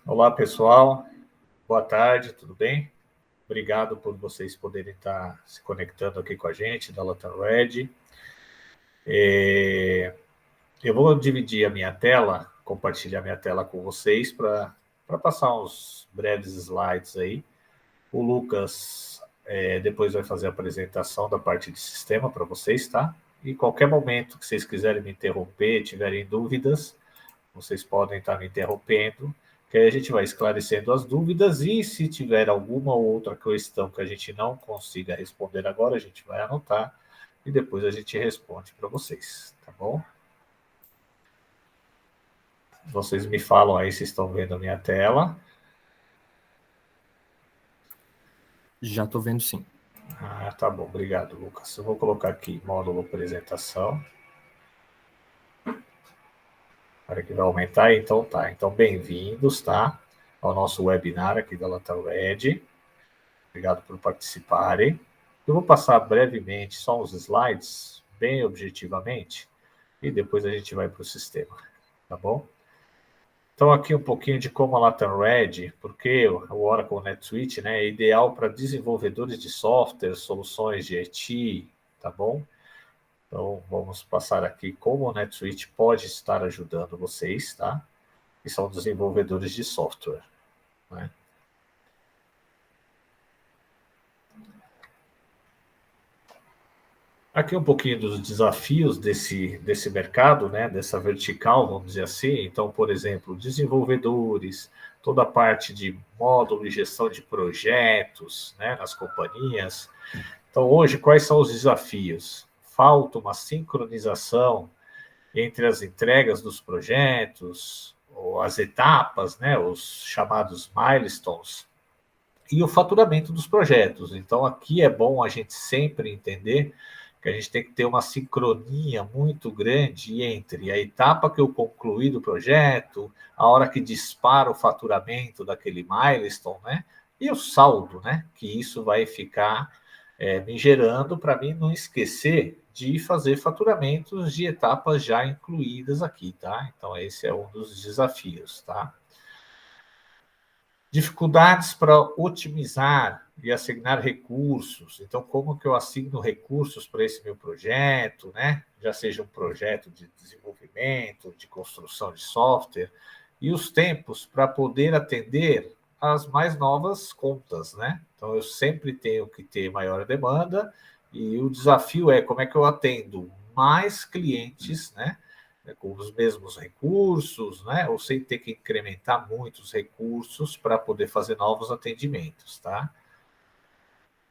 Olá, pessoal. Boa tarde, tudo bem? Obrigado por vocês poderem estar se conectando aqui com a gente da Latam Red. Eu vou dividir a minha tela, compartilhar minha tela com vocês para passar uns breves slides aí. O Lucas depois vai fazer a apresentação da parte de sistema para vocês, tá? E qualquer momento que vocês quiserem me interromper, tiverem dúvidas, vocês podem estar me interrompendo, que aí a gente vai esclarecendo as dúvidas e se tiver alguma outra questão que a gente não consiga responder agora, a gente vai anotar e depois a gente responde para vocês, tá bom? Vocês me falam aí se estão vendo a minha tela. Já estou vendo, sim. Ah, tá bom. Obrigado, Lucas. Eu vou colocar aqui módulo apresentação. Para que vai aumentar, então tá. Então, bem-vindos, tá? Ao nosso webinar aqui da Latam Red. Obrigado por participarem. Eu vou passar brevemente só uns slides, bem objetivamente, e depois a gente vai para o sistema, tá bom? Então, aqui um pouquinho de como a Latam Red, porque o Oracle NetSuite, né, é ideal para desenvolvedores de software, soluções de IT, tá bom? Então, vamos passar aqui como o NetSuite pode estar ajudando vocês, tá? Que são desenvolvedores de software, né? Aqui um pouquinho dos desafios desse mercado, né, dessa vertical, vamos dizer assim. Então, por exemplo, desenvolvedores, toda a parte de módulo e gestão de projetos, né, nas companhias. Então, hoje, quais são os desafios? Falta uma sincronização entre as entregas dos projetos, ou as etapas, né, os chamados milestones, e o faturamento dos projetos. Então, aqui é bom a gente sempre entender que a gente tem que ter uma sincronia muito grande entre a etapa que eu concluí do projeto, a hora que dispara o faturamento daquele milestone, né? E o saldo, né? Que isso vai ficar me gerando para mim não esquecer de fazer faturamentos de etapas já incluídas aqui, tá? Então, esse é um dos desafios, tá? Dificuldades para otimizar e assignar recursos. Então, como que eu assigno recursos para esse meu projeto, né? Já seja um projeto de desenvolvimento, de construção de software, e os tempos para poder atender as mais novas contas, né? Então, eu sempre tenho que ter maior demanda, e o desafio é como é que eu atendo mais clientes, né? Com os mesmos recursos, né? Ou sem ter que incrementar muitos recursos para poder fazer novos atendimentos, tá?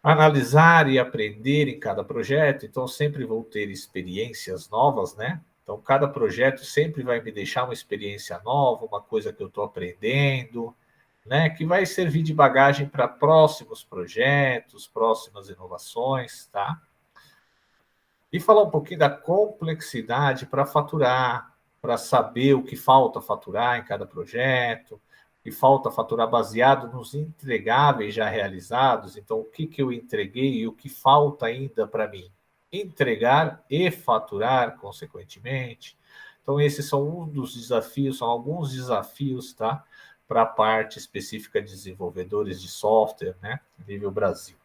Analisar e aprender em cada projeto, então sempre vou ter experiências novas, né? Então, cada projeto sempre vai me deixar uma experiência nova, uma coisa que eu estou aprendendo, né? Que vai servir de bagagem para próximos projetos, próximas inovações, tá? E falar um pouquinho da complexidade para faturar, para saber o que falta faturar em cada projeto, o que falta faturar baseado nos entregáveis já realizados. Então, o que eu entreguei e o que falta ainda para mim entregar e faturar, consequentemente. Então, esses são um dos desafios, são alguns desafios, tá? Para a parte específica de desenvolvedores de software, né? Nível Brasil.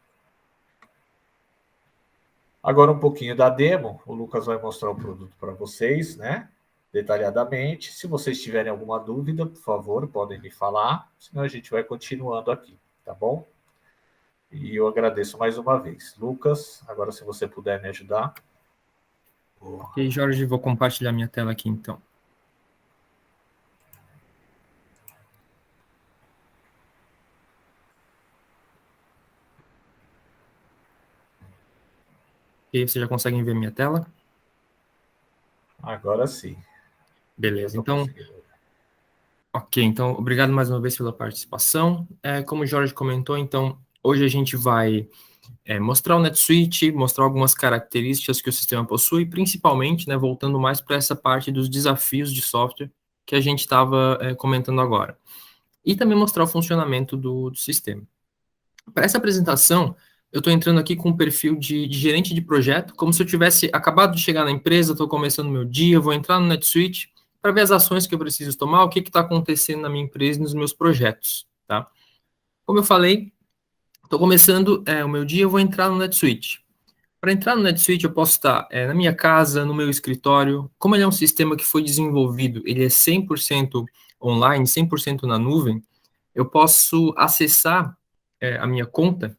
Agora um pouquinho da demo, o Lucas vai mostrar o produto para vocês, né? Detalhadamente. Se vocês tiverem alguma dúvida, por favor, podem me falar, senão a gente vai continuando aqui, tá bom? E eu agradeço mais uma vez. Lucas, agora se você puder me ajudar. Ok, Jorge, vou compartilhar minha tela aqui, então. E aí, vocês já conseguem ver minha tela? Agora sim. Beleza, então... Ok, então, obrigado mais uma vez pela participação. Como o Jorge comentou, então, hoje a gente vai mostrar o NetSuite, mostrar algumas características que o sistema possui, principalmente, né, voltando mais para essa parte dos desafios de software que a gente estava comentando agora. E também mostrar o funcionamento do sistema. Para essa apresentação, eu estou entrando aqui com um perfil de gerente de projeto, como se eu tivesse acabado de chegar na empresa, estou começando meu dia, vou entrar no NetSuite para ver as ações que eu preciso tomar, o que está acontecendo na minha empresa e nos meus projetos, tá? Como eu falei, estou começando o meu dia, eu vou entrar no NetSuite. Para entrar no NetSuite, eu posso estar na minha casa, no meu escritório. Como ele é um sistema que foi desenvolvido, ele é 100% online, 100% na nuvem, eu posso acessar a minha conta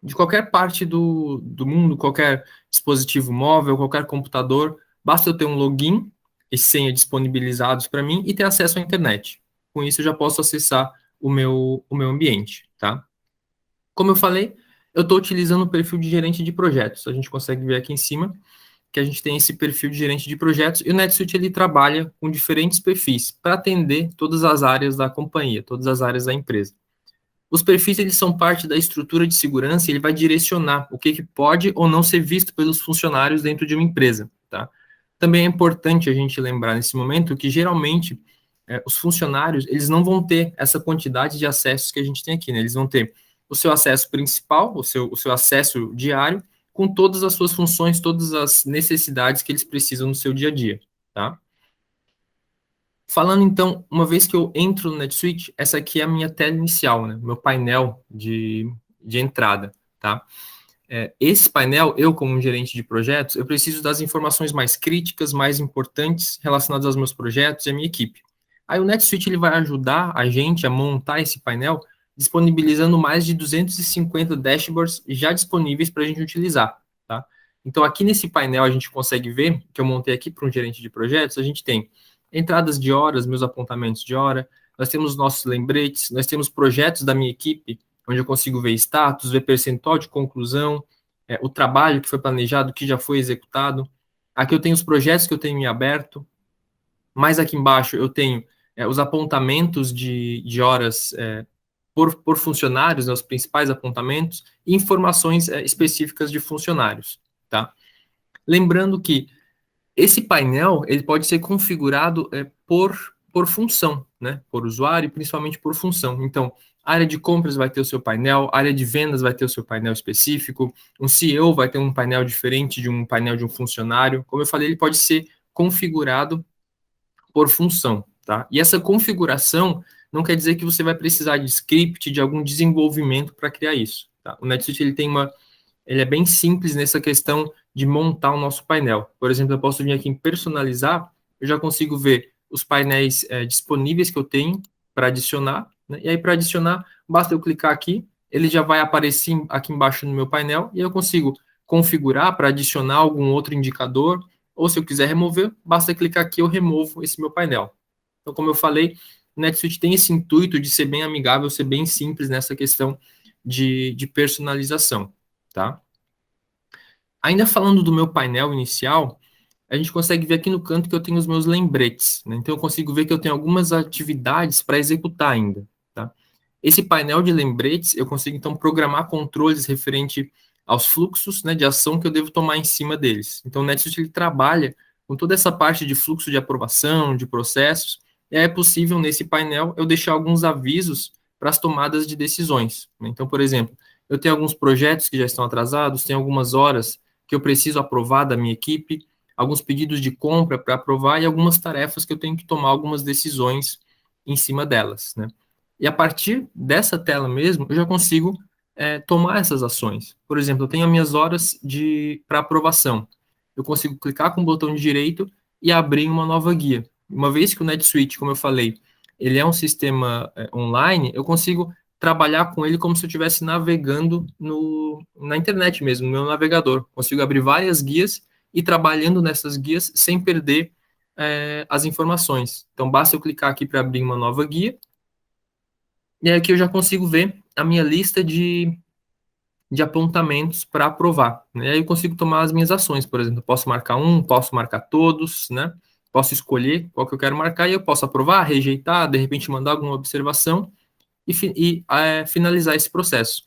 de qualquer parte do mundo, qualquer dispositivo móvel, qualquer computador. Basta eu ter um login e senha disponibilizados para mim e ter acesso à internet. Com isso, eu já posso acessar o meu ambiente, tá? Como eu falei, eu estou utilizando o perfil de gerente de projetos. A gente consegue ver aqui em cima que a gente tem esse perfil de gerente de projetos e o NetSuite ele trabalha com diferentes perfis para atender todas as áreas da companhia, todas as áreas da empresa. Os perfis eles são parte da estrutura de segurança e ele vai direcionar o que pode ou não ser visto pelos funcionários dentro de uma empresa, tá? Também é importante a gente lembrar nesse momento que geralmente os funcionários eles não vão ter essa quantidade de acessos que a gente tem aqui, né? Eles vão ter o seu acesso principal, o seu acesso diário, com todas as suas funções, todas as necessidades que eles precisam no seu dia a dia, tá? Falando então, uma vez que eu entro no NetSuite, essa aqui é a minha tela inicial, né? Meu painel de entrada, tá? Esse painel, eu como um gerente de projetos, eu preciso das informações mais críticas, mais importantes relacionadas aos meus projetos e à minha equipe. Aí o NetSuite ele vai ajudar a gente a montar esse painel, disponibilizando mais de 250 dashboards já disponíveis para a gente utilizar, tá? Então aqui nesse painel a gente consegue ver, que eu montei aqui para um gerente de projetos, a gente tem entradas de horas, meus apontamentos de hora, nós temos nossos lembretes, nós temos projetos da minha equipe, onde eu consigo ver status, ver percentual de conclusão, o trabalho que foi planejado, que já foi executado. Aqui eu tenho os projetos que eu tenho em aberto. Mais aqui embaixo eu tenho os apontamentos de horas por funcionários, né, os principais apontamentos, e informações específicas de funcionários, tá? Lembrando que esse painel ele pode ser configurado por função, né? Por usuário e principalmente por função. Então, a área de compras vai ter o seu painel, a área de vendas vai ter o seu painel específico, um CEO vai ter um painel diferente de um painel de um funcionário. Como eu falei, ele pode ser configurado por função, tá? E essa configuração não quer dizer que você vai precisar de script, de algum desenvolvimento para criar isso, tá? O NetSuite ele é bem simples nessa questão de montar o nosso painel. Por exemplo, eu posso vir aqui em personalizar, eu já consigo ver os painéis disponíveis que eu tenho para adicionar, né? E aí para adicionar, basta eu clicar aqui, ele já vai aparecer aqui embaixo no meu painel, e eu consigo configurar para adicionar algum outro indicador, ou se eu quiser remover, basta clicar aqui, eu removo esse meu painel. Então, como eu falei, o NetSuite tem esse intuito de ser bem amigável, ser bem simples nessa questão de personalização, tá? Ainda falando do meu painel inicial, a gente consegue ver aqui no canto que eu tenho os meus lembretes, né? Então eu consigo ver que eu tenho algumas atividades para executar ainda, tá? Esse painel de lembretes, eu consigo então programar controles referente aos fluxos, né, de ação que eu devo tomar em cima deles. Então o NetSuite ele trabalha com toda essa parte de fluxo de aprovação, de processos, e aí é possível nesse painel eu deixar alguns avisos para as tomadas de decisões, né? Então, por exemplo, eu tenho alguns projetos que já estão atrasados, tem algumas horas que eu preciso aprovar da minha equipe, alguns pedidos de compra para aprovar e algumas tarefas que eu tenho que tomar algumas decisões em cima delas, né? E a partir dessa tela mesmo, eu já consigo tomar essas ações. Por exemplo, eu tenho as minhas horas para aprovação. Eu consigo clicar com o botão direito e abrir uma nova guia. Uma vez que o NetSuite, como eu falei, ele é um sistema online, eu consigo trabalhar com ele como se eu estivesse navegando na internet mesmo, no meu navegador. Consigo abrir várias guias e trabalhando nessas guias sem perder as informações. Então, basta eu clicar aqui para abrir uma nova guia, e aqui eu já consigo ver a minha lista de apontamentos para aprovar, né? Aí eu consigo tomar as minhas ações, por exemplo, eu posso marcar um, posso marcar todos, né? Posso escolher qual que eu quero marcar e eu posso aprovar, rejeitar, de repente mandar alguma observação e finalizar esse processo.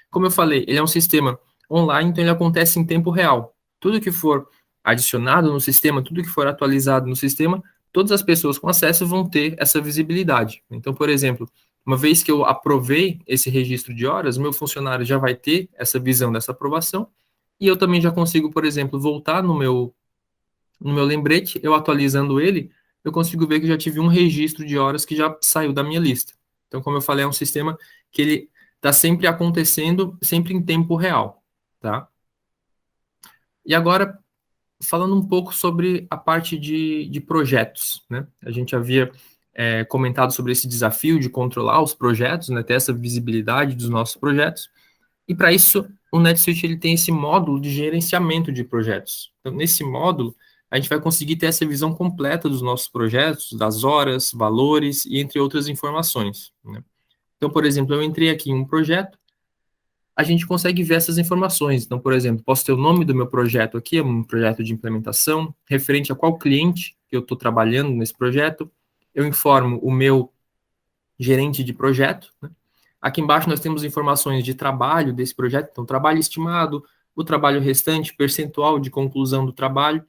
Como eu falei, ele é um sistema online, então ele acontece em tempo real. Tudo que for adicionado no sistema, tudo que for atualizado no sistema, todas as pessoas com acesso vão ter essa visibilidade. Então, por exemplo, uma vez que eu aprovei esse registro de horas, meu funcionário já vai ter essa visão dessa aprovação, e eu também já consigo, por exemplo, voltar no meu lembrete, eu atualizando ele, eu consigo ver que já tive um registro de horas que já saiu da minha lista. Então, como eu falei, é um sistema que ele está sempre acontecendo, sempre em tempo real, tá? E agora, falando um pouco sobre a parte de projetos, né? A gente havia comentado sobre esse desafio de controlar os projetos, né? Ter essa visibilidade dos nossos projetos. E para isso, o NetSuite ele tem esse módulo de gerenciamento de projetos. Então, nesse módulo, a gente vai conseguir ter essa visão completa dos nossos projetos, das horas, valores e entre outras informações, né? Então, por exemplo, eu entrei aqui em um projeto, a gente consegue ver essas informações. Então, por exemplo, posso ter o nome do meu projeto aqui, é um projeto de implementação, referente a qual cliente que eu estou trabalhando nesse projeto. Eu informo o meu gerente de projeto, né? Aqui embaixo nós temos informações de trabalho desse projeto, então trabalho estimado, o trabalho restante, percentual de conclusão do trabalho.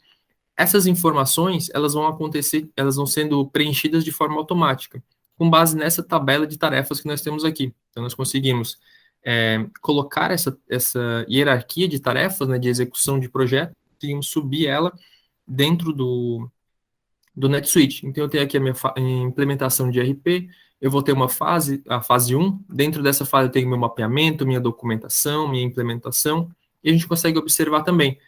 Essas informações, elas vão acontecer, elas vão sendo preenchidas de forma automática, com base nessa tabela de tarefas que nós temos aqui. Então nós conseguimos colocar essa hierarquia de tarefas, né, de execução de projeto, conseguimos subir ela dentro do NetSuite. Então, eu tenho aqui a minha implementação de RP, eu vou ter uma fase, a fase 1, dentro dessa fase eu tenho meu mapeamento, minha documentação, minha implementação, e a gente consegue observar também,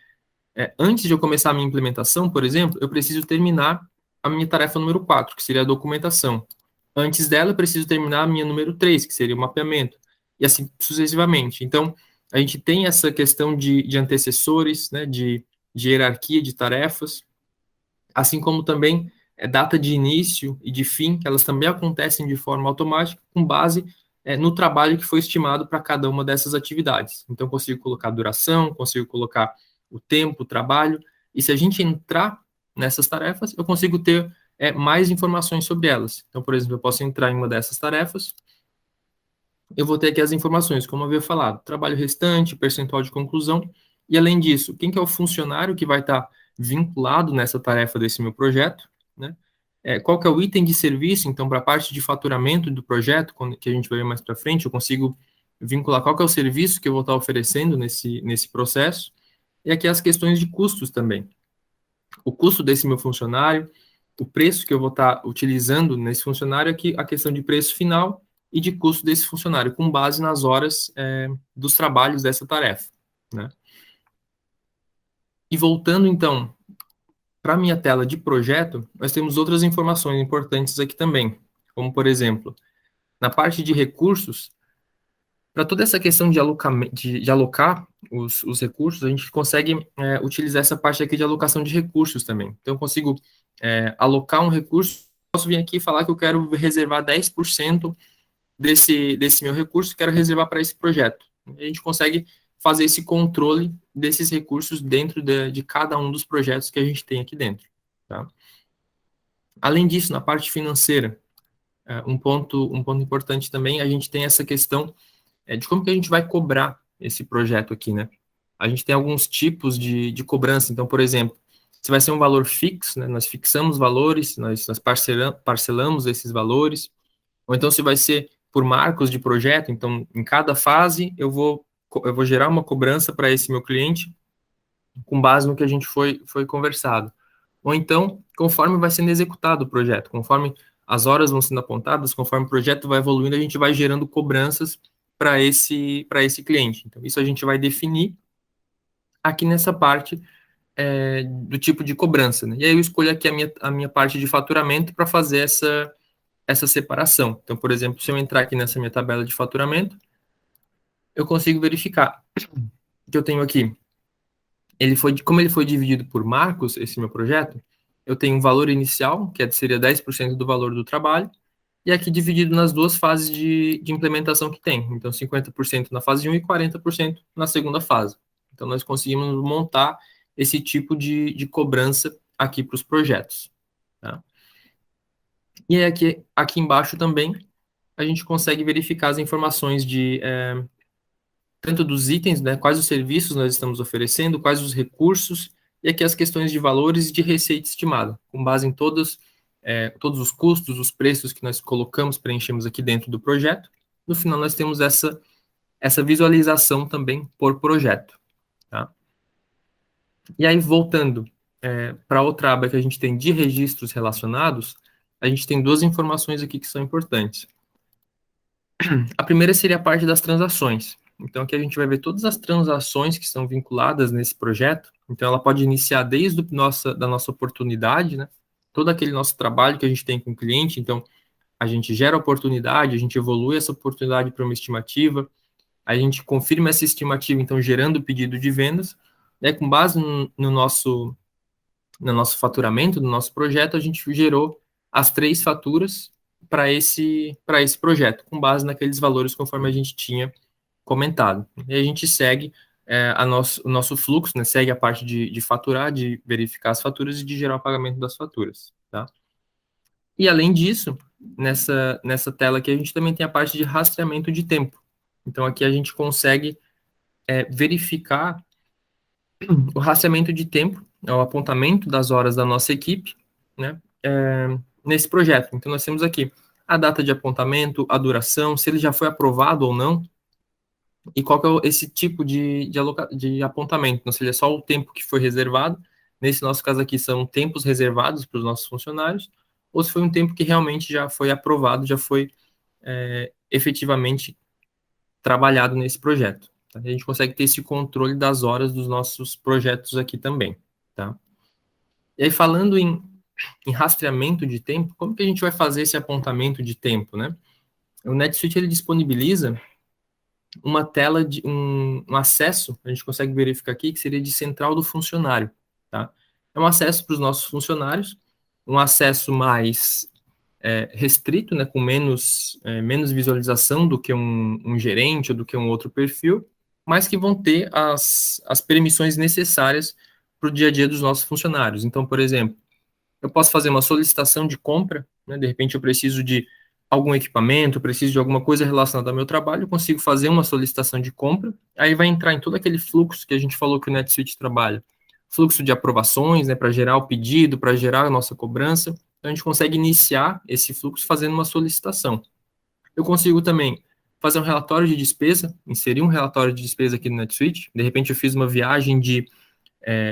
antes de eu começar a minha implementação, por exemplo, eu preciso terminar a minha tarefa número 4, que seria a documentação. Antes dela, eu preciso terminar a minha número 3, que seria o mapeamento, e assim sucessivamente. Então, a gente tem essa questão de antecessores, né, de hierarquia de tarefas, assim como também data de início e de fim, que elas também acontecem de forma automática, com base no trabalho que foi estimado para cada uma dessas atividades. Então, consigo colocar duração, consigo colocar o tempo, o trabalho, e se a gente entrar nessas tarefas, eu consigo ter mais informações sobre elas. Então, por exemplo, eu posso entrar em uma dessas tarefas, eu vou ter aqui as informações, como eu havia falado, trabalho restante, percentual de conclusão, e além disso, quem que é o funcionário que vai estar vinculado nessa tarefa desse meu projeto, né? Qual que é o item de serviço, então, para a parte de faturamento do projeto, que a gente vai ver mais para frente, eu consigo vincular qual que é o serviço que eu vou estar oferecendo nesse processo, e aqui as questões de custos também. O custo desse meu funcionário, o preço que eu vou estar utilizando nesse funcionário, aqui a questão de preço final e de custo desse funcionário, com base nas horas dos trabalhos dessa tarefa, né? E voltando, então, para a minha tela de projeto, nós temos outras informações importantes aqui também, como, por exemplo, na parte de recursos, para toda essa questão de alocar os recursos, a gente consegue utilizar essa parte aqui de alocação de recursos também. Então, eu consigo alocar um recurso, posso vir aqui e falar que eu quero reservar 10% desse meu recurso, quero reservar para esse projeto. A gente consegue fazer esse controle desses recursos dentro de cada um dos projetos que a gente tem aqui dentro, tá? Além disso, na parte financeira, um ponto importante também, a gente tem essa questão de como que a gente vai cobrar esse projeto aqui, né? A gente tem alguns tipos de cobrança. Então, por exemplo, se vai ser um valor fixo, né? Nós fixamos valores, nós parcelamos esses valores, ou então se vai ser por marcos de projeto, então em cada fase eu vou gerar uma cobrança para esse meu cliente com base no que a gente foi conversado. Ou então, conforme vai sendo executado o projeto, conforme as horas vão sendo apontadas, conforme o projeto vai evoluindo, a gente vai gerando cobranças para esse cliente. Então, isso a gente vai definir aqui nessa parte do tipo de cobrança, né? E aí eu escolho aqui a minha parte de faturamento para fazer essa separação. Então, por exemplo, se eu entrar aqui nessa minha tabela de faturamento, eu consigo verificar que eu tenho aqui, como ele foi dividido por marcos, esse meu projeto, eu tenho um valor inicial, que seria 10% do valor do trabalho, e aqui dividido nas duas fases de implementação que tem. Então, 50% na fase 1 e 40% na segunda fase. Então, nós conseguimos montar esse tipo de cobrança aqui para os projetos, tá? E aí, aqui embaixo também, a gente consegue verificar as informações tanto dos itens, né, quais os serviços nós estamos oferecendo, quais os recursos, e aqui as questões de valores e de receita estimada, com base em todos os custos, os preços que nós colocamos, preenchemos aqui dentro do projeto. No final, nós temos essa visualização também por projeto, tá? E aí, voltando para outra aba que a gente tem de registros relacionados, a gente tem duas informações aqui que são importantes. A primeira seria a parte das transações. Então, aqui a gente vai ver todas as transações que são vinculadas nesse projeto. Então, ela pode iniciar desde da nossa oportunidade, né? Todo aquele nosso trabalho que a gente tem com o cliente. Então, a gente gera a oportunidade, a gente evolui essa oportunidade para uma estimativa, a gente confirma essa estimativa, então, gerando o pedido de vendas. Né? Com base no nosso faturamento, no nosso projeto, a gente gerou as 3 faturas para esse projeto, com base naqueles valores conforme a gente tinha comentado. E a gente segue o nosso fluxo, né, segue a parte de faturar, de verificar as faturas e de gerar o pagamento das faturas. Tá? E além disso, nessa tela aqui, a gente também tem a parte de rastreamento de tempo. Então aqui a gente consegue verificar o rastreamento de tempo, é o apontamento das horas da nossa equipe, né, nesse projeto. Então, nós temos aqui a data de apontamento, a duração, se ele já foi aprovado ou não, e qual que é esse tipo de apontamento. Então, se ele é só o tempo que foi reservado, nesse nosso caso aqui são tempos reservados para os nossos funcionários, ou se foi um tempo que realmente já foi aprovado, já foi efetivamente trabalhado nesse projeto. Tá? A gente consegue ter esse controle das horas dos nossos projetos aqui também. Tá? E aí, falando em rastreamento de tempo, como que a gente vai fazer esse apontamento de tempo, né? O NetSuite, ele disponibiliza uma tela de um acesso, a gente consegue verificar aqui, que seria de central do funcionário, tá? É um acesso para os nossos funcionários, um acesso mais restrito, né, com menos visualização do que um gerente ou do que um outro perfil, mas que vão ter as permissões necessárias para o dia a dia dos nossos funcionários. Então, por exemplo, eu posso fazer uma solicitação de compra, né, de repente eu preciso de algum equipamento, preciso de alguma coisa relacionada ao meu trabalho, eu consigo fazer uma solicitação de compra, aí vai entrar em todo aquele fluxo que a gente falou que o NetSuite trabalha, fluxo de aprovações, né, para gerar o pedido, para gerar a nossa cobrança. Então, a gente consegue iniciar esse fluxo fazendo uma solicitação. Eu consigo também fazer um relatório de despesa, inserir um relatório de despesa aqui no NetSuite. De repente, eu fiz uma viagem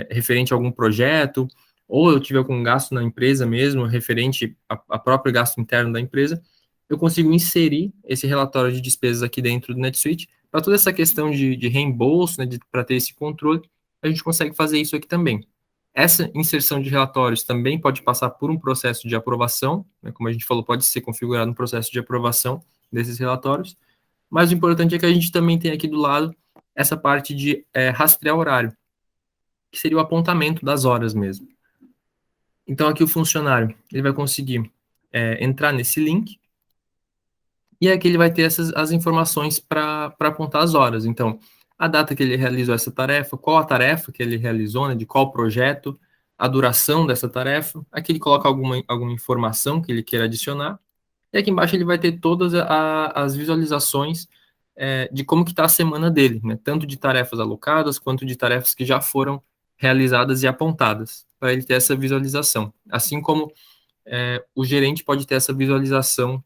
referente a algum projeto, ou eu tive algum gasto na empresa mesmo, referente a próprio gasto interno da empresa. Eu consigo inserir esse relatório de despesas aqui dentro do NetSuite. Para toda essa questão de reembolso, né, para ter esse controle, a gente consegue fazer isso aqui também. Essa inserção de relatórios também pode passar por um processo de aprovação, né, como a gente falou, pode ser configurado um processo de aprovação desses relatórios, mas o importante é que a gente também tem aqui do lado essa parte de rastrear horário, que seria o apontamento das horas mesmo. Então, aqui o funcionário ele vai conseguir entrar nesse link, e aqui ele vai ter as informações para apontar as horas. Então, a data que ele realizou essa tarefa, qual a tarefa que ele realizou, né, de qual projeto, a duração dessa tarefa. Aqui ele coloca alguma informação que ele queira adicionar. E aqui embaixo ele vai ter todas as visualizações de como que está a semana dele, né, tanto de tarefas alocadas, quanto de tarefas que já foram realizadas e apontadas, para ele ter essa visualização. Assim como o gerente pode ter essa visualização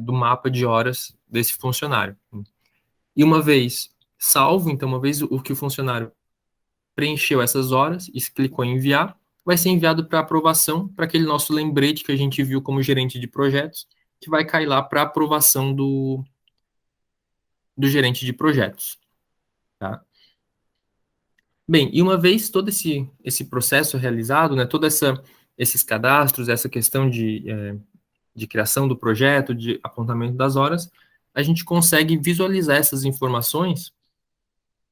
do mapa de horas desse funcionário. E uma vez salvo, então uma vez o que o funcionário preencheu essas horas e clicou em enviar, vai ser enviado para aprovação para aquele nosso lembrete que a gente viu como gerente de projetos, que vai cair lá para aprovação do gerente de projetos. Tá? Bem, e uma vez todo esse processo realizado, né, esses cadastros, essa questão de criação do projeto, de apontamento das horas, a gente consegue visualizar essas informações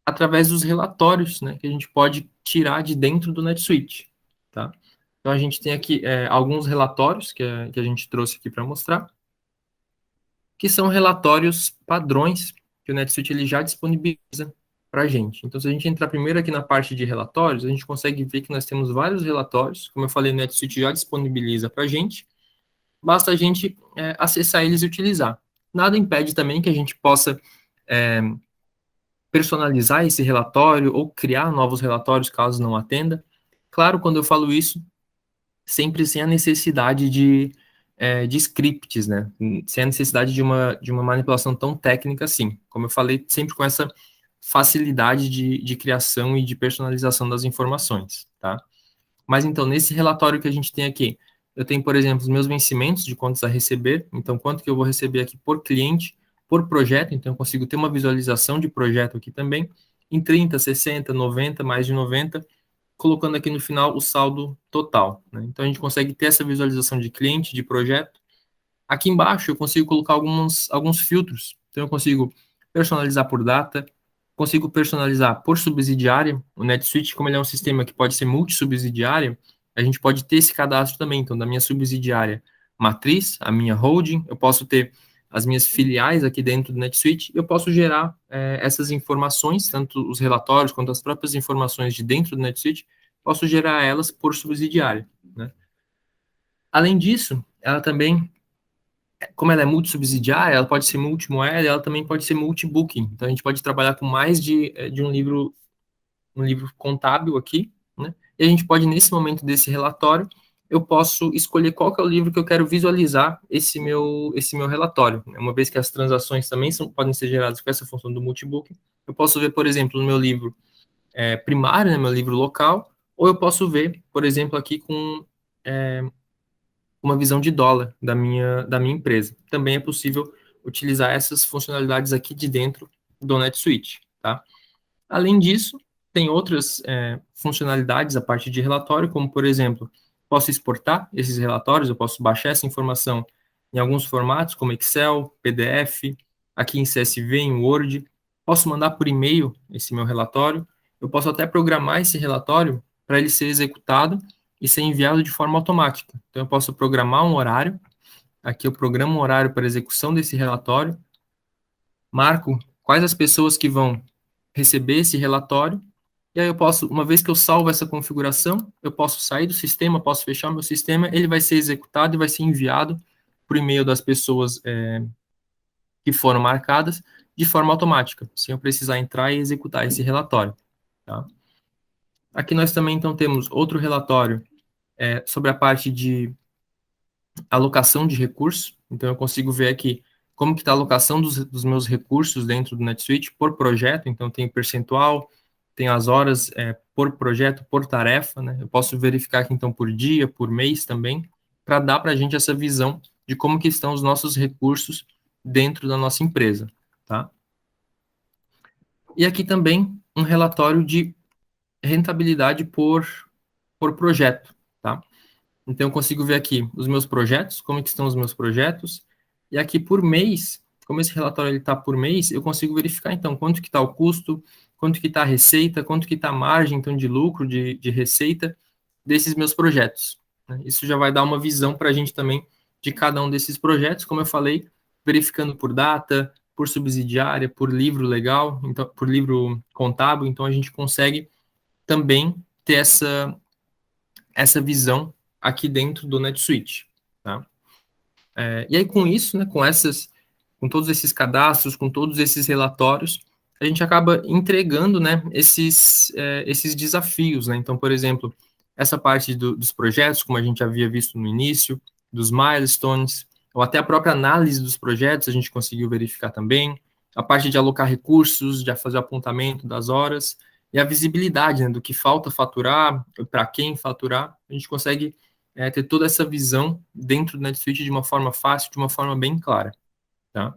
através dos relatórios, né, que a gente pode tirar de dentro do NetSuite. Tá? Então, a gente tem aqui alguns relatórios que a gente trouxe aqui para mostrar, que são relatórios padrões que o NetSuite ele já disponibiliza para a gente. Então, se a gente entrar primeiro aqui na parte de relatórios, a gente consegue ver que nós temos vários relatórios, como eu falei, o NetSuite já disponibiliza para a gente, basta a gente acessar eles e utilizar. Nada impede também que a gente possa personalizar esse relatório ou criar novos relatórios caso não atenda. Claro, quando eu falo isso, sempre sem a necessidade de scripts, né? Sem a necessidade de uma manipulação tão técnica assim. Como eu falei, sempre com essa facilidade de criação e de personalização das informações, tá? Mas então, nesse relatório que a gente tem aqui, eu tenho, por exemplo, os meus vencimentos de contas a receber, então quanto que eu vou receber aqui por cliente, por projeto, então eu consigo ter uma visualização de projeto aqui também, em 30, 60, 90, mais de 90, colocando aqui no final o saldo total, né? Então a gente consegue ter essa visualização de cliente, de projeto. Aqui embaixo eu consigo colocar alguns filtros, então eu consigo personalizar por data, consigo personalizar por subsidiária. O NetSuite, como ele é um sistema que pode ser multissubsidiário, a gente pode ter esse cadastro também. Então, da minha subsidiária matriz, a minha holding, eu posso ter as minhas filiais aqui dentro do NetSuite, eu posso gerar essas informações, tanto os relatórios quanto as próprias informações de dentro do NetSuite, posso gerar elas por subsidiária, né? Além disso, ela também, como ela é multissubsidiária, ela pode ser multimoeda, ela também pode ser multibooking. Então, a gente pode trabalhar com mais de um livro contábil aqui, né? E a gente pode, nesse momento desse relatório, eu posso escolher qual que é o livro que eu quero visualizar esse meu relatório, né? Uma vez que as transações também podem ser geradas com essa função do multibook, eu posso ver, por exemplo, no meu livro primário, né, meu livro local, ou eu posso ver, por exemplo, aqui com uma visão de dólar da minha empresa. Também é possível utilizar essas funcionalidades aqui de dentro do NetSuite, tá? Além disso, tem outras funcionalidades a partir de relatório, como, por exemplo, posso exportar esses relatórios, eu posso baixar essa informação em alguns formatos, como Excel, PDF, aqui em CSV, em Word, posso mandar por e-mail esse meu relatório, eu posso até programar esse relatório para ele ser executado e ser enviado de forma automática. Então, eu posso programar um horário, aqui eu programo um horário para execução desse relatório, marco quais as pessoas que vão receber esse relatório, e aí eu posso, uma vez que eu salvo essa configuração, eu posso sair do sistema, posso fechar meu sistema, ele vai ser executado e vai ser enviado por e-mail das pessoas que foram marcadas de forma automática, sem eu precisar entrar e executar esse relatório, tá? Aqui nós também, então, temos outro relatório sobre a parte de alocação de recursos, então eu consigo ver aqui como que está a alocação dos meus recursos dentro do NetSuite por projeto, então tem percentual, tem as horas por projeto, por tarefa, né? Eu posso verificar aqui então por dia, por mês também, para dar para a gente essa visão de como que estão os nossos recursos dentro da nossa empresa, tá? E aqui também um relatório de rentabilidade por projeto, tá? Então, eu consigo ver aqui os meus projetos, como é que estão os meus projetos, e aqui por mês, como esse relatório está por mês, eu consigo verificar, então, quanto que está o custo, quanto que está a receita, quanto que está a margem, então, de lucro, de receita desses meus projetos, né? Isso já vai dar uma visão para a gente também de cada um desses projetos, como eu falei, verificando por data, por subsidiária, por livro legal, então, por livro contábil, então a gente consegue também ter essa visão aqui dentro do NetSuite, tá? E aí com isso, né, com todos esses cadastros, com todos esses relatórios, a gente acaba entregando, né, esses desafios, né? Então, por exemplo, essa parte dos projetos, como a gente havia visto no início, dos milestones, ou até a própria análise dos projetos, a gente conseguiu verificar também, a parte de alocar recursos, de fazer o apontamento das horas, e a visibilidade, né, do que falta faturar, para quem faturar, a gente consegue ter toda essa visão dentro do NetSuite de uma forma fácil, de uma forma bem clara, tá?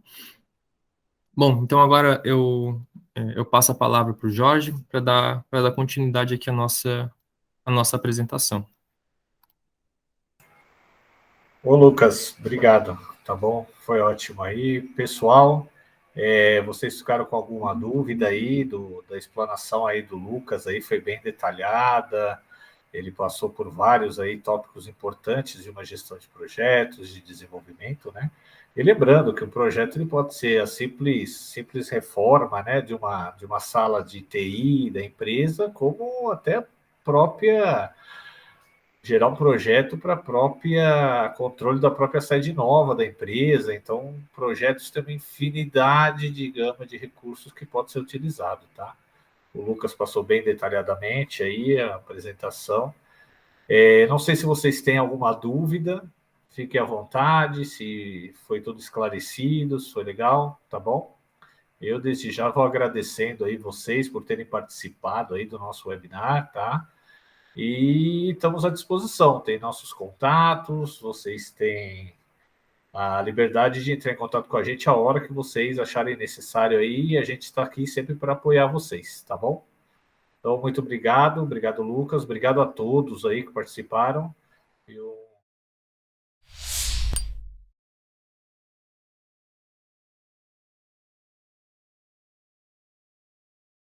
Bom, então agora eu passo a palavra para o Jorge para dar continuidade aqui à nossa apresentação. Ô, Lucas, obrigado, tá bom? Foi ótimo aí. Pessoal, vocês ficaram com alguma dúvida aí da explanação aí do Lucas aí? Foi bem detalhada, ele passou por vários aí tópicos importantes de uma gestão de projetos, de desenvolvimento, né? E lembrando que o projeto ele pode ser a simples reforma, né, de uma sala de TI da empresa, como até a própria gerar um projeto para própria controle da própria sede nova da empresa. Então, projetos têm uma infinidade de gama de recursos que pode ser utilizado, tá? O Lucas passou bem detalhadamente aí a apresentação. Não sei se vocês têm alguma dúvida, fiquem à vontade, se foi tudo esclarecido, se foi legal, tá bom? Eu desde já vou agradecendo aí vocês por terem participado aí do nosso webinar, tá? E estamos à disposição, tem nossos contatos, vocês têm a liberdade de entrar em contato com a gente a hora que vocês acharem necessário aí, e a gente está aqui sempre para apoiar vocês, tá bom? Então, muito obrigado, obrigado, Lucas, obrigado a todos aí que participaram. Eu